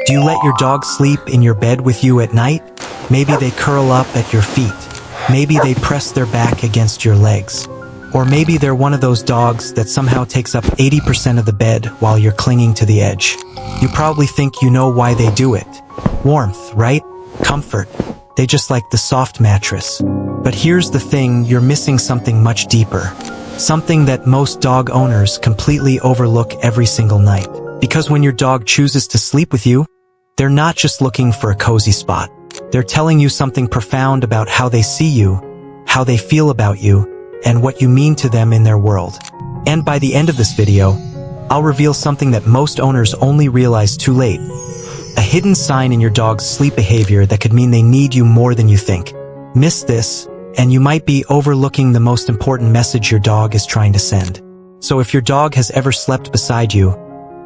Do you let your dog sleep in your bed with you at night? Maybe they curl up at your feet. Maybe they press their back against your legs. Or maybe they're one of those dogs that somehow takes up 80% of the bed while you're clinging to the edge. You probably think you know why they do it. Warmth, right? Comfort. They just like the soft mattress. But here's the thing, you're missing something much deeper. Something that most dog owners completely overlook every single night. Because when your dog chooses to sleep with you, they're not just looking for a cozy spot. They're telling you something profound about how they see you, how they feel about you, and what you mean to them in their world. And by the end of this video, I'll reveal something that most owners only realize too late. A hidden sign in your dog's sleep behavior that could mean they need you more than you think. Miss this, and you might be overlooking the most important message your dog is trying to send. So if your dog has ever slept beside you,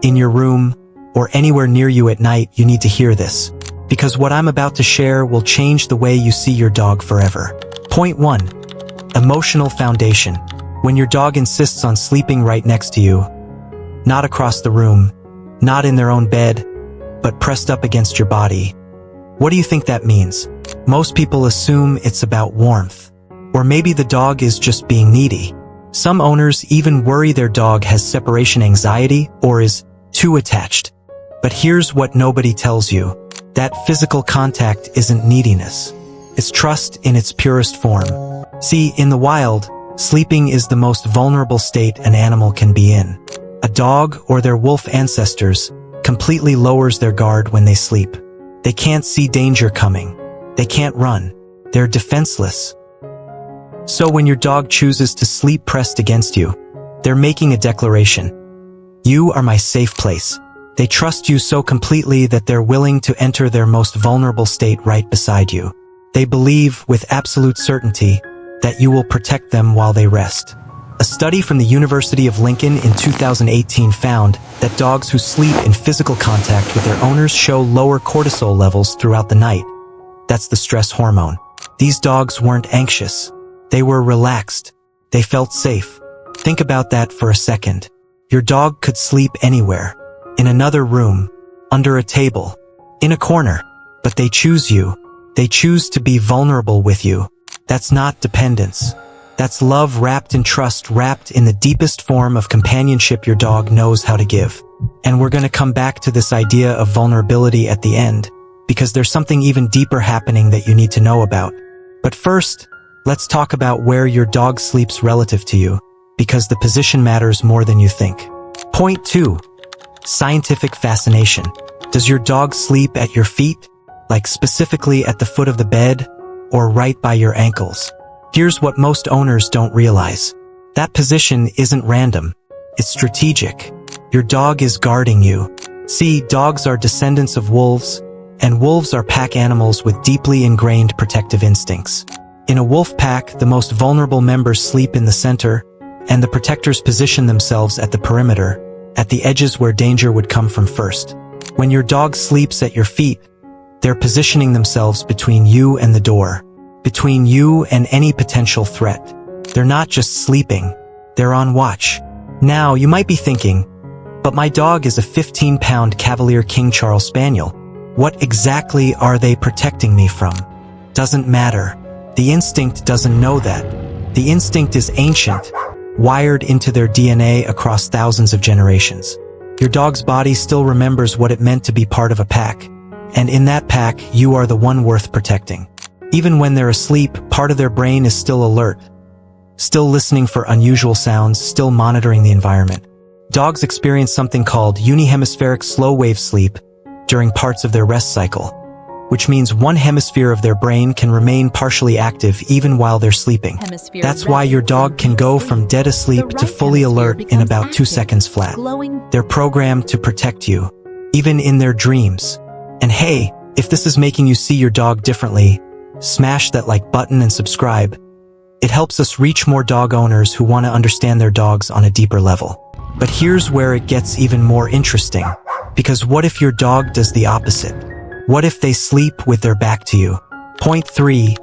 in your room, or anywhere near you at night, you need to hear this. Because what I'm about to share will change the way you see your dog forever. Point 1. Emotional foundation. When your dog insists on sleeping right next to you, not across the room, not in their own bed, but pressed up against your body, what do you think that means? Most people assume it's about warmth. Or maybe the dog is just being needy. Some owners even worry their dog has separation anxiety or is too attached. But here's what nobody tells you. That physical contact isn't neediness. It's trust in its purest form. See, in the wild, sleeping is the most vulnerable state an animal can be in. A dog or their wolf ancestors completely lowers their guard when they sleep. They can't see danger coming. They can't run. They're defenseless. So when your dog chooses to sleep pressed against you, they're making a declaration. You are my safe place. They trust you so completely that they're willing to enter their most vulnerable state right beside you. They believe with absolute certainty that you will protect them while they rest. A study from the University of Lincoln in 2018 found that dogs who sleep in physical contact with their owners show lower cortisol levels throughout the night. That's the stress hormone. These dogs weren't anxious. They were relaxed. They felt safe. Think about that for a second. Your dog could sleep anywhere. In another room, under a table, in a corner. But they choose you. They choose to be vulnerable with you. That's not dependence. That's love wrapped in trust, wrapped in the deepest form of companionship your dog knows how to give. And we're going to come back to this idea of vulnerability at the end, because there's something even deeper happening that you need to know about. But first, let's talk about where your dog sleeps relative to you, because the position matters more than you think. Point 2. Scientific fascination. Does your dog sleep at your feet? Like specifically at the foot of the bed, or right by your ankles? Here's what most owners don't realize. That position isn't random. It's strategic. Your dog is guarding you. See, dogs are descendants of wolves, and wolves are pack animals with deeply ingrained protective instincts. In a wolf pack, the most vulnerable members sleep in the center, and the protectors position themselves at the perimeter, at the edges where danger would come from first. When your dog sleeps at your feet, they're positioning themselves between you and the door, between you and any potential threat. They're not just sleeping, they're on watch. Now, you might be thinking, but my dog is a 15-pound Cavalier King Charles Spaniel. What exactly are they protecting me from? Doesn't matter. The instinct doesn't know that. The instinct is ancient, wired into their DNA across thousands of generations. Your dog's body still remembers what it meant to be part of a pack, and in that pack, you are the one worth protecting. Even when they're asleep, part of their brain is still alert, still listening for unusual sounds, still monitoring the environment. Dogs experience something called unihemispheric slow-wave sleep during parts of their rest cycle, which means one hemisphere of their brain can remain partially active even while they're sleeping. That's why your dog can go from dead asleep to fully alert in about 2 seconds flat. They're programmed to protect you, even in their dreams. And hey, if this is making you see your dog differently, smash that like button and subscribe. It helps us reach more dog owners who want to understand their dogs on a deeper level. But here's where it gets even more interesting. Because what if your dog does the opposite? What if they sleep with their back to you? Point 3.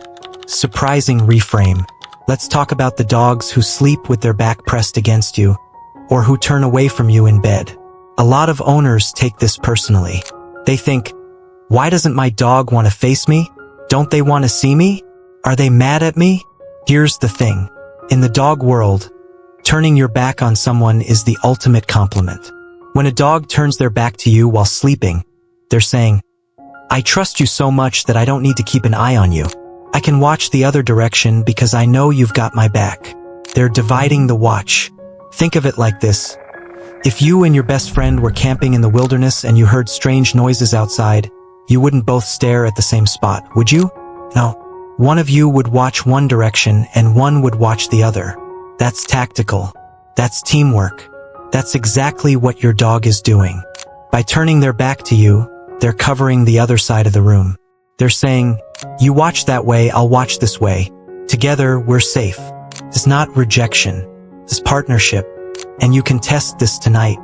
Surprising reframe. Let's talk about the dogs who sleep with their back pressed against you, or who turn away from you in bed. A lot of owners take this personally. They think, why doesn't my dog want to face me? Don't they want to see me? Are they mad at me? Here's the thing. In the dog world, turning your back on someone is the ultimate compliment. When a dog turns their back to you while sleeping, they're saying, I trust you so much that I don't need to keep an eye on you. I can watch the other direction because I know you've got my back. They're dividing the watch. Think of it like this. If you and your best friend were camping in the wilderness and you heard strange noises outside, you wouldn't both stare at the same spot, would you? No. One of you would watch one direction and one would watch the other. That's tactical. That's teamwork. That's exactly what your dog is doing. By turning their back to you, they're covering the other side of the room. They're saying, you watch that way, I'll watch this way. Together, we're safe. It's not rejection. It's partnership. And you can test this tonight.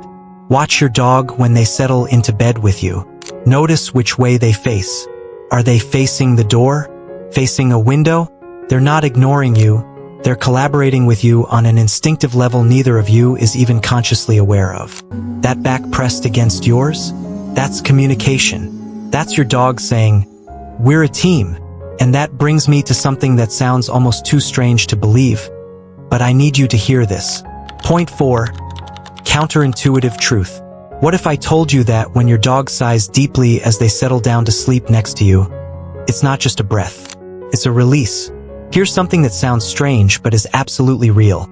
Watch your dog when they settle into bed with you. Notice which way they face. Are they facing the door? Facing a window? They're not ignoring you. They're collaborating with you on an instinctive level neither of you is even consciously aware of. That back pressed against yours? That's communication. That's your dog saying, we're a team. And that brings me to something that sounds almost too strange to believe. But I need you to hear this. Point 4. Counterintuitive truth. What if I told you that when your dog sighs deeply as they settle down to sleep next to you, it's not just a breath. It's a release. Here's something that sounds strange but is absolutely real.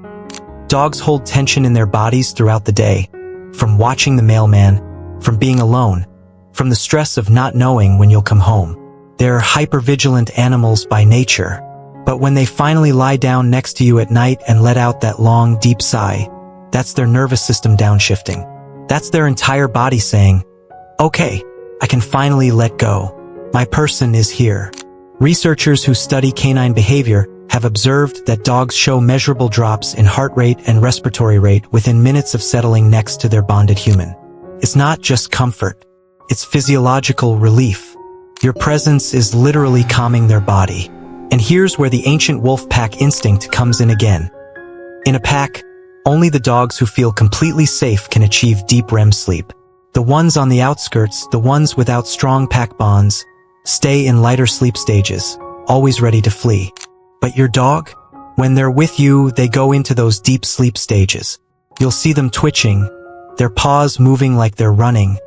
Dogs hold tension in their bodies throughout the day, from watching the mailman, from being alone, from the stress of not knowing when you'll come home. They're hypervigilant animals by nature, but when they finally lie down next to you at night and let out that long, deep sigh, that's their nervous system downshifting. That's their entire body saying, okay, I can finally let go. My person is here. Researchers who study canine behavior have observed that dogs show measurable drops in heart rate and respiratory rate within minutes of settling next to their bonded human. It's not just comfort, it's physiological relief. Your presence is literally calming their body. And here's where the ancient wolf pack instinct comes in again. In a pack, only the dogs who feel completely safe can achieve deep REM sleep. The ones on the outskirts, the ones without strong pack bonds, stay in lighter sleep stages, always ready to flee. But your dog? When they're with you, they go into those deep sleep stages. You'll see them twitching, their paws moving like they're running,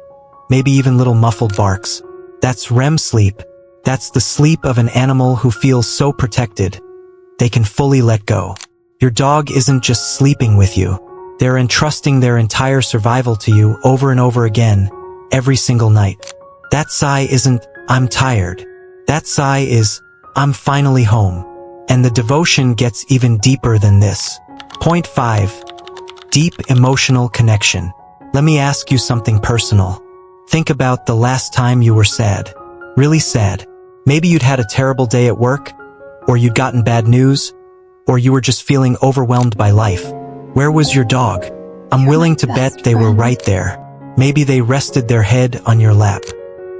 maybe even little muffled barks. That's REM sleep. That's the sleep of an animal who feels so protected, they can fully let go. Your dog isn't just sleeping with you. They're entrusting their entire survival to you over and over again, every single night. That sigh isn't, I'm tired. That sigh is, I'm finally home. And the devotion gets even deeper than this. Point 5. Deep emotional connection. Let me ask you something personal. Think about the last time you were sad. Really sad. Maybe you'd had a terrible day at work, or you'd gotten bad news, or you were just feeling overwhelmed by life. Where was your dog? I'm willing to bet they were right there. Maybe they rested their head on your lap.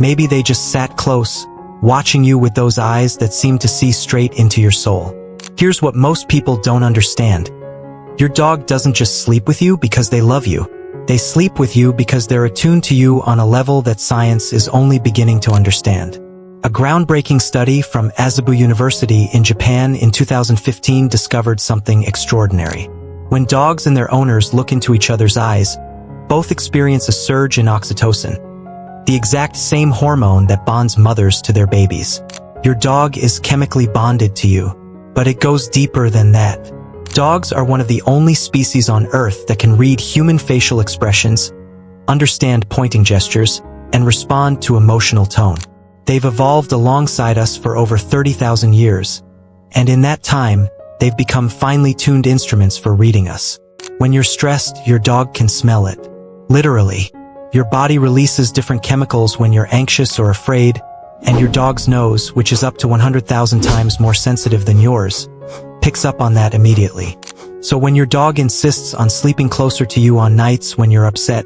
Maybe they just sat close, watching you with those eyes that seem to see straight into your soul. Here's what most people don't understand. Your dog doesn't just sleep with you because they love you. They sleep with you because they're attuned to you on a level that science is only beginning to understand. A groundbreaking study from Asabu University in Japan in 2015 discovered something extraordinary. When dogs and their owners look into each other's eyes, both experience a surge in oxytocin, the exact same hormone that bonds mothers to their babies. Your dog is chemically bonded to you, but it goes deeper than that. Dogs are one of the only species on Earth that can read human facial expressions, understand pointing gestures, and respond to emotional tone. They've evolved alongside us for over 30,000 years, and in that time, they've become finely tuned instruments for reading us. When you're stressed, your dog can smell it. Literally. Your body releases different chemicals when you're anxious or afraid, and your dog's nose, which is up to 100,000 times more sensitive than yours, picks up on that immediately. So when your dog insists on sleeping closer to you on nights when you're upset,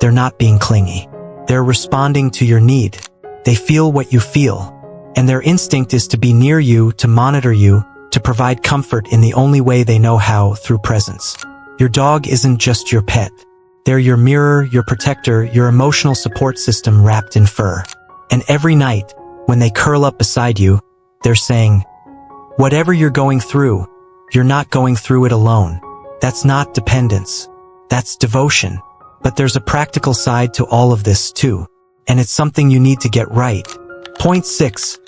they're not being clingy. They're responding to your need. They feel what you feel, and their instinct is to be near you, to monitor you, to provide comfort in the only way they know how, through presence. Your dog isn't just your pet. They're your mirror, your protector, your emotional support system wrapped in fur. And every night, when they curl up beside you, they're saying, whatever you're going through, you're not going through it alone. That's not dependence. That's devotion. But there's a practical side to all of this too. And it's something you need to get right. Point 6.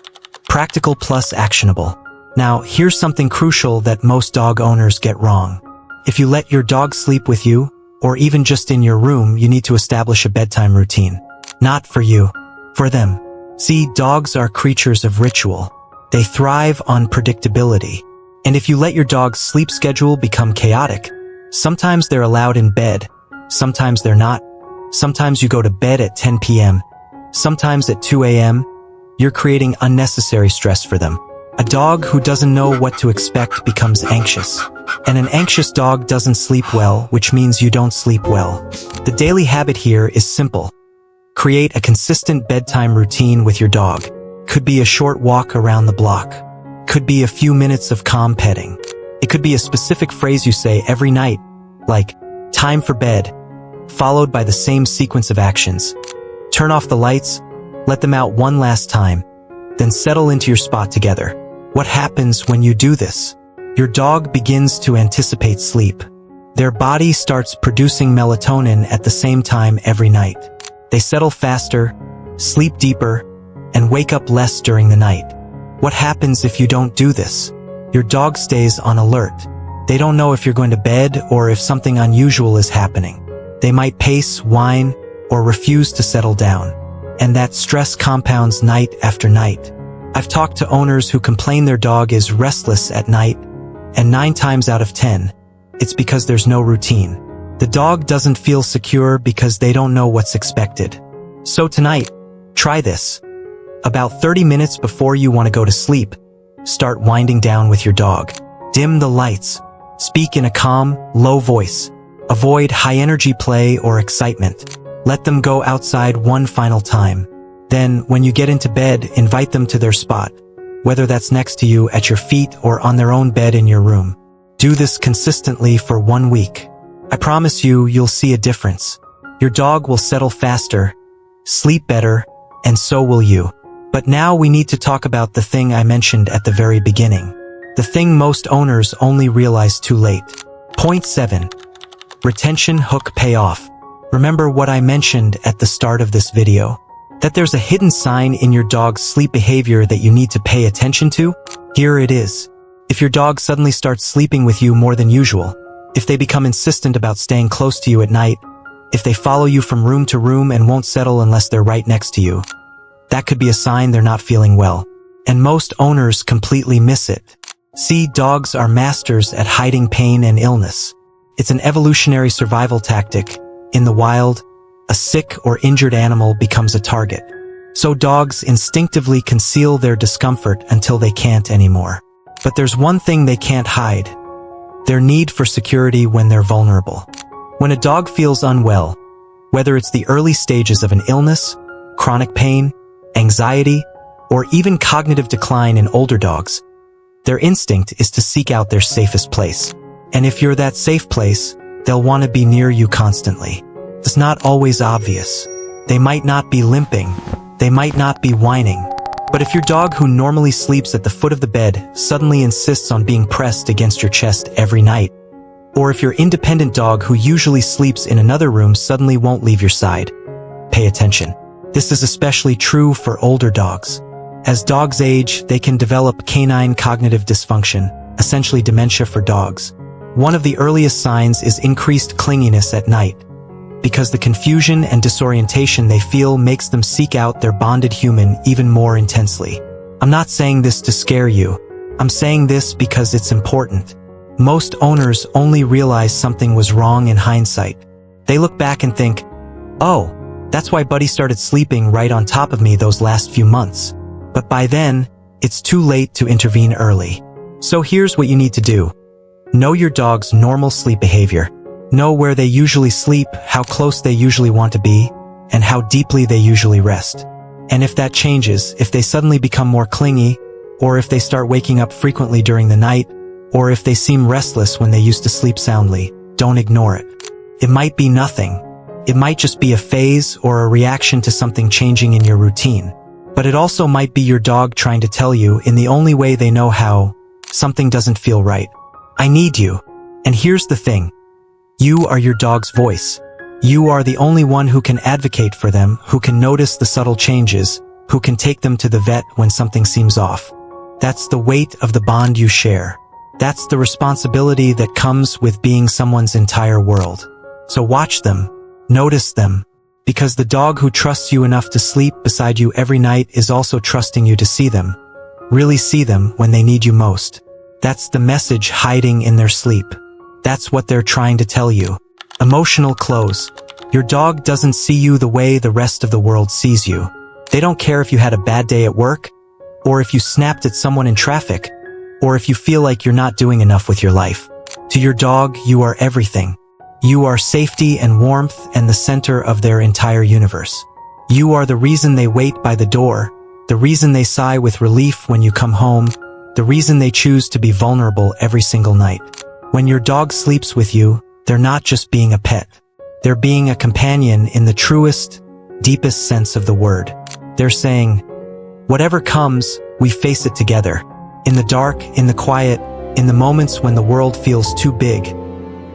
Practical plus actionable. Now, here's something crucial that most dog owners get wrong. If you let your dog sleep with you, or even just in your room, you need to establish a bedtime routine. Not for you, for them. See, dogs are creatures of ritual. They thrive on predictability. And if you let your dog's sleep schedule become chaotic, sometimes they're allowed in bed, sometimes they're not. Sometimes you go to bed at 10 p.m., sometimes at 2 a.m., you're creating unnecessary stress for them. A dog who doesn't know what to expect becomes anxious. And an anxious dog doesn't sleep well, which means you don't sleep well. The daily habit here is simple. Create a consistent bedtime routine with your dog. Could be a short walk around the block. Could be a few minutes of calm petting. It could be a specific phrase you say every night, like, time for bed, followed by the same sequence of actions. Turn off the lights, let them out one last time, then settle into your spot together. What happens when you do this? Your dog begins to anticipate sleep. Their body starts producing melatonin at the same time every night. They settle faster, sleep deeper, and wake up less during the night. What happens if you don't do this? Your dog stays on alert. They don't know if you're going to bed or if something unusual is happening. They might pace, whine, or refuse to settle down. And that stress compounds night after night. I've talked to owners who complain their dog is restless at night, and 9 times out of 10, it's because there's no routine. The dog doesn't feel secure because they don't know what's expected. So tonight, try this. About 30 minutes before you want to go to sleep, start winding down with your dog. Dim the lights. Speak in a calm, low voice. Avoid high-energy play or excitement. Let them go outside one final time. Then, when you get into bed, invite them to their spot, whether that's next to you at your feet or on their own bed in your room. Do this consistently for 1 week. I promise you, you'll see a difference. Your dog will settle faster, sleep better, and so will you. But now we need to talk about the thing I mentioned at the very beginning. The thing most owners only realize too late. Point 7. Retention hook payoff. Remember what I mentioned at the start of this video? That there's a hidden sign in your dog's sleep behavior that you need to pay attention to? Here it is. If your dog suddenly starts sleeping with you more than usual, if they become insistent about staying close to you at night, if they follow you from room to room and won't settle unless they're right next to you, that could be a sign they're not feeling well. And most owners completely miss it. See, dogs are masters at hiding pain and illness. It's an evolutionary survival tactic. In the wild, a sick or injured animal becomes a target. So dogs instinctively conceal their discomfort until they can't anymore. But there's one thing they can't hide: their need for security when they're vulnerable. When a dog feels unwell, whether it's the early stages of an illness, chronic pain, anxiety, or even cognitive decline in older dogs, their instinct is to seek out their safest place. And if you're that safe place, they'll want to be near you constantly. It's not always obvious. They might not be limping. They might not be whining. But if your dog who normally sleeps at the foot of the bed suddenly insists on being pressed against your chest every night, or if your independent dog who usually sleeps in another room suddenly won't leave your side, pay attention. This is especially true for older dogs. As dogs age, they can develop canine cognitive dysfunction, essentially dementia for dogs. One of the earliest signs is increased clinginess at night, because the confusion and disorientation they feel makes them seek out their bonded human even more intensely. I'm not saying this to scare you. I'm saying this because it's important. Most owners only realize something was wrong in hindsight. They look back and think, oh, that's why Buddy started sleeping right on top of me those last few months. But by then, it's too late to intervene early. So here's what you need to do. Know your dog's normal sleep behavior. Know where they usually sleep, how close they usually want to be, and how deeply they usually rest. And if that changes, if they suddenly become more clingy, or if they start waking up frequently during the night, or if they seem restless when they used to sleep soundly, don't ignore it. It might be nothing, It might just be a phase or a reaction to something changing in your routine. But it also might be your dog trying to tell you in the only way they know how, something doesn't feel right. I need you. And here's the thing. You are your dog's voice. You are the only one who can advocate for them, who can notice the subtle changes, who can take them to the vet when something seems off. That's the weight of the bond you share. That's the responsibility that comes with being someone's entire world. So watch them, notice them, because the dog who trusts you enough to sleep beside you every night is also trusting you to see them, really see them when they need you most. That's the message hiding in their sleep. That's what they're trying to tell you. Emotional close. Your dog doesn't see you the way the rest of the world sees you. They don't care if you had a bad day at work, or if you snapped at someone in traffic, or if you feel like you're not doing enough with your life. To your dog, you are everything. You are safety and warmth and the center of their entire universe. You are the reason they wait by the door, the reason they sigh with relief when you come home, the reason they choose to be vulnerable every single night. When your dog sleeps with you, they're not just being a pet. They're being a companion in the truest, deepest sense of the word. They're saying, whatever comes, we face it together. In the dark, in the quiet, in the moments when the world feels too big,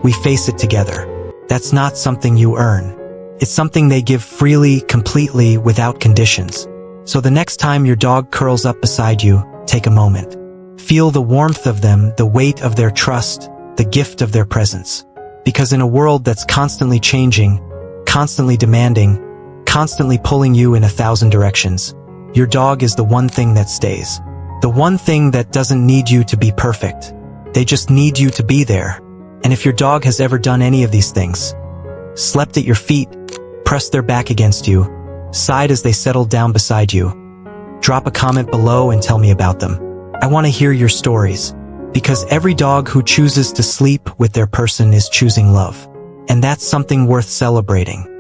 we face it together. That's not something you earn. It's something they give freely, completely, without conditions. So the next time your dog curls up beside you, take a moment. Feel the warmth of them, the weight of their trust, the gift of their presence. Because in a world that's constantly changing, constantly demanding, constantly pulling you in 1,000 directions, your dog is the one thing that stays. The one thing that doesn't need you to be perfect. They just need you to be there. And if your dog has ever done any of these things, slept at your feet, pressed their back against you, sighed as they settled down beside you, drop a comment below and tell me about them. I want to hear your stories, because every dog who chooses to sleep with their person is choosing love. And that's something worth celebrating.